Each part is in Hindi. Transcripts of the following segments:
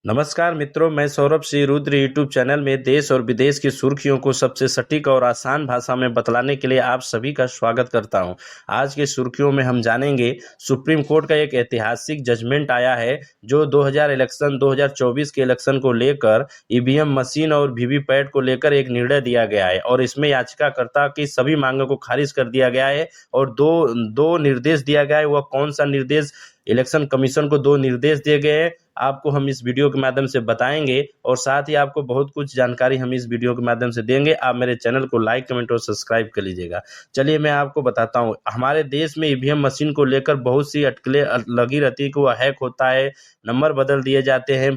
नमस्कार मित्रों, मैं सौरभ श्री रुद्र यूट्यूब चैनल में देश और विदेश की सुर्खियों को सबसे सटीक और आसान भाषा में बतलाने के लिए आप सभी का स्वागत करता हूं। आज की सुर्खियों में हम जानेंगे सुप्रीम कोर्ट का एक ऐतिहासिक जजमेंट आया है जो 2024 के इलेक्शन को लेकर ईवीएम मशीन और वीवीपैट को लेकर एक निर्णय दिया गया है और इसमें याचिकाकर्ता की सभी मांगों को खारिज कर दिया गया है और दो निर्देश दिया गया है। वह कौन सा निर्देश? इलेक्शन कमीशन को दो निर्देश दिए गए हैं, आपको हम इस वीडियो के माध्यम से बताएंगे और साथ ही आपको बहुत कुछ जानकारी हम इस वीडियो के माध्यम से देंगे। आप मेरे चैनल को लाइक, कमेंट और सब्सक्राइब कर लीजिएगा। चलिए मैं आपको बताता हूं। हमारे देश में ईवीएम मशीन को लेकर बहुत सी अटकलें लगी रहती है कि वह हैक होता है, नंबर बदल दिए जाते हैं।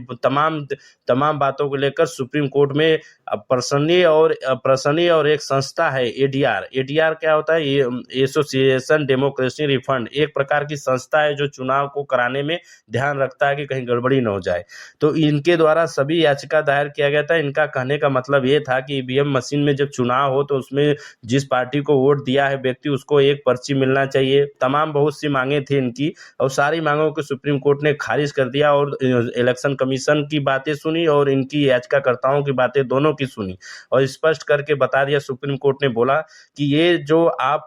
तमाम बातों को लेकर सुप्रीम कोर्ट में प्रसनी और एक संस्था है एडीआर क्या होता है? ये एसोसिएशन डेमोक्रेसी रिफंड एक प्रकार की संस्था है जो चुनाव को कराने में ध्यान रखता है कि कहीं गड़बड़ी न हो जाए। तो इनके द्वारा सभी याचिका दायर किया गया था। इनका कहने का मतलब ये था कि ईवीएम मशीन में जब चुनाव हो तो उसमें जिस पार्टी को वोट दिया है व्यक्ति, उसको एक पर्ची मिलना चाहिए। तमाम बहुत सी मांगे थी इनकी और सारी मांगों को सुप्रीम कोर्ट ने खारिज कर दिया और इलेक्शन कमीशन की बातें सुनी और इनकी याचिकाकर्ताओं की बातें दोनों की सुनी और स्पष्ट करके बता दिया। सुप्रीम कोर्ट ने बोला कि ये जो आप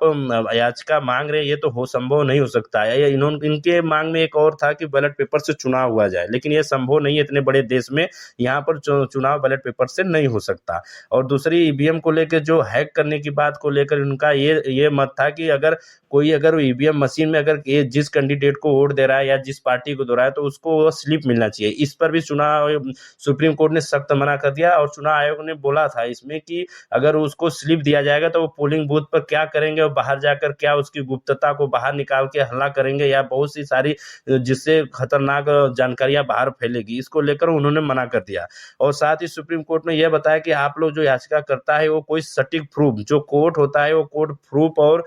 याचिका मांग रहे हैं ये तो हो संभव नहीं हो सकता है। इनके मांग में एक और था कि बैलेट पेपर से चुनाव हुआ जाए, लेकिन ये संभव नहीं है इतने बड़े देश में। यहाँ पर चुनाव बैलेट पेपर से नहीं हो सकता। और दूसरी ईवीएम को लेकर जो हैक करने की बात को लेकर उनका ये मत था कि अगर ईवीएम मशीन में अगर ये जिस कैंडिडेट को वोट दे रहा है या जिस पार्टी को दे रहा है तो उसको वो स्लिप मिलना चाहिए। इस पर भी सुप्रीम कोर्ट ने सख्त मना कर दिया और चुनाव आयोग ने बोला था इसमें कि अगर उसको स्लिप दिया जाएगा तो वो पोलिंग बूथ पर क्या करेंगे और बाहर जाकर क्या उसकी गुप्तता को बाहर निकाल के हल्ला करेंगे या बहुत सी सारी जिससे खतरनाक जानकारियां बाहर फैलेगी। इसको लेकर उन्होंने मना कर दिया और साथ ही सुप्रीम कोर्ट ने यह बताया कि आप लोग जो याचिका करता है वो कोई सटीक प्रूफ, जो कोर्ट होता है वो कोर्ट प्रूफ और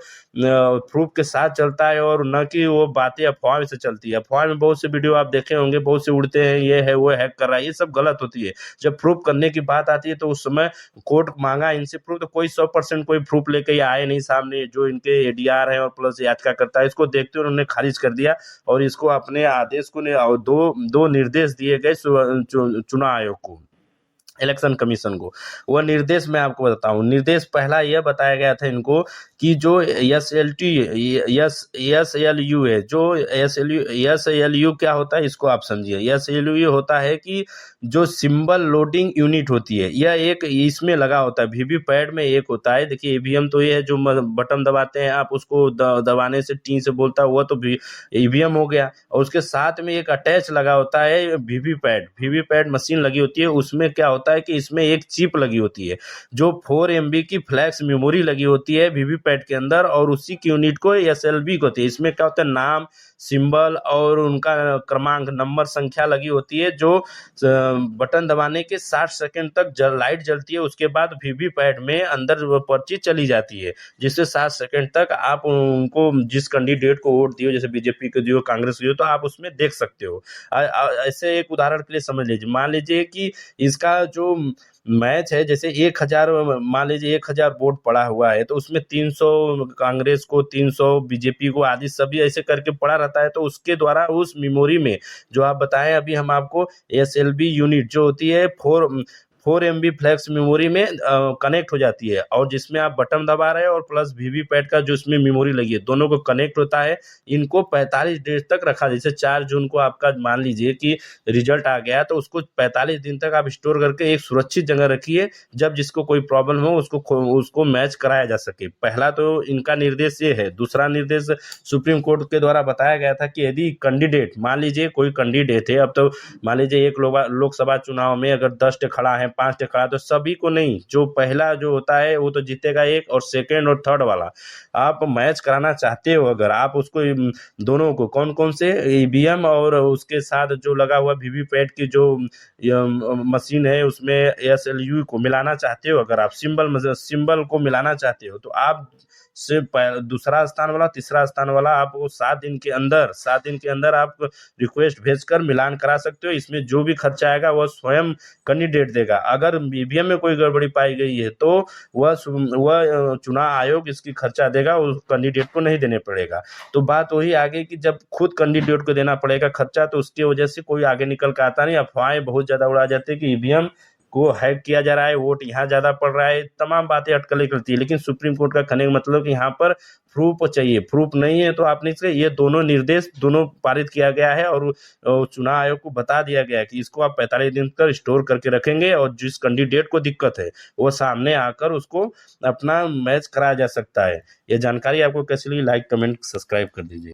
प्रूफ के साथ चलता है और न कि वो बातें अफवाह से चलती है। अफवाह में बहुत से वीडियो आप देखे होंगे, बहुत से उड़ते हैं, ये है वो हैक कर रहा है, ये सब गलत होती है। जब प्रूफ करने की बात आती है तो उस समय कोर्ट मांगा इनसे प्रूफ, तो कोई 100% कोई प्रूफ लेके आए नहीं सामने। जो इनके एडीआर है और प्लस याचिका करता है, इसको देखते हुए उन्होंने खारिज कर दिया और इसको अपने आदेश को दो निर्देश दिए गए चुनाव आयोग को, इलेक्शन कमीशन को। वह निर्देश मैं आपको बताता हूँ। निर्देश पहला यह बताया गया था इनको कि जो एसएलयू है, जो एसएलयू क्या होता है इसको आप समझिए। एसएलयू होता है कि जो सिंबल लोडिंग यूनिट होती है, यह एक इसमें लगा होता है। वीवीपैट में एक होता है, देखिए ईवीएम तो ये है जो बटन दबाते हैं आप, उसको दबाने से टी से बोलता है, वह तो ईवीएम हो गया। और उसके साथ में एक अटैच लगा होता है वीवीपैट मशीन लगी होती है। उसमें क्या होता है कि इसमें एक चिप लगी होती है जो 4 MB की फ्लैक्स मेमोरी लगी होती है वीवीपैट के अंदर और उसी की यूनिट को एसएलबी को होती है। इसमें क्या होता है, नाम, सिंबल और उनका क्रमांक, नंबर, संख्या लगी होती है जो बटन दबाने के 60 सेकंड तक लाइट जलती है। उसके बाद वीवीपैट में अंदर वो पर्ची चली जाती है जिससे 60 सेकंड तक आप उनको जिस कैंडिडेट को वोट दियो, जैसे बीजेपी को दियो, कांग्रेस को दियो, तो आप उसमें देख सकते हो। ऐसे एक उदाहरण के लिए समझ लीजिए, मान लीजिए कि इसका जो मैच है, जैसे 1000, मान लीजिए 1000 वोट पड़ा हुआ है तो उसमें 300 कांग्रेस को, 300 बीजेपी को, आदि सभी ऐसे करके पड़ा रहता है। तो उसके द्वारा उस मेमोरी में जो आप बताएं अभी हम आपको, एसएलबी यूनिट जो होती है 4 MB फ्लैक्स मेमोरी में कनेक्ट हो जाती है और जिसमें आप बटन दबा रहे हैं और प्लस वीवीपैट का जो इसमें मेमोरी लगी है, दोनों को कनेक्ट होता है। इनको 45 दिन तक रखा, जैसे 4 जून को आपका मान लीजिए कि रिजल्ट आ गया तो उसको 45 दिन तक आप स्टोर करके एक सुरक्षित जगह रखिए, जब जिसको कोई प्रॉब्लम हो उसको मैच कराया जा सके। पहला तो इनका निर्देश ये है। दूसरा निर्देश सुप्रीम कोर्ट के द्वारा बताया गया था कि यदि कैंडिडेट, मान लीजिए कोई कैंडिडेट है, अब तो मान लीजिए एक लोकसभा चुनाव में अगर 10 खड़ा है, 5 खड़ा, तो सभी को नहीं, जो पहला जो होता है वो तो जीतेगा एक, और सेकेंड और थर्ड वाला आप मैच कराना चाहते हो अगर आप उसको, दोनों को, कौन कौन से, ईवीएम और उसके साथ जो लगा हुआ वीवीपैट की जो मशीन है उसमें एसएलयू को मिलाना चाहते हो, अगर आप सिंबल को मिलाना चाहते हो तो आप दूसरा स्थान वाला, तीसरा स्थान वाला आपको 7 दिन के अंदर आप रिक्वेस्ट भेजकर मिलान करा सकते हो। इसमें जो भी खर्चा आएगा वह स्वयं कैंडिडेट देगा। अगर ईवीएम में कोई गड़बड़ी पाई गई है तो वह चुनाव आयोग इसकी खर्चा देगा, उस कैंडिडेट को नहीं देने पड़ेगा। तो बात वही आ गई कि जब खुद कैंडिडेट को देना पड़ेगा खर्चा, तो उसकी वजह से कोई आगे निकल कर आता नहीं। अफवाहें बहुत ज़्यादा उड़ा जाती है कि ईवीएम को हैक किया जा रहा है, वोट यहाँ ज़्यादा पड़ रहा है, तमाम बातें अटकलें करती है। लेकिन सुप्रीम कोर्ट का कहने का मतलब कि यहाँ पर प्रूफ चाहिए, प्रूफ नहीं है तो आपने इसके ये दोनों निर्देश दोनों पारित किया गया है और चुनाव आयोग को बता दिया गया है कि इसको आप 45 दिन तक स्टोर करके रखेंगे और जिस कैंडिडेट को दिक्कत है वो सामने आकर उसको अपना मैच कराया जा सकता है। ये जानकारी आपको कैसी लगी, लाइक कमेंट सब्सक्राइब कर दीजिए।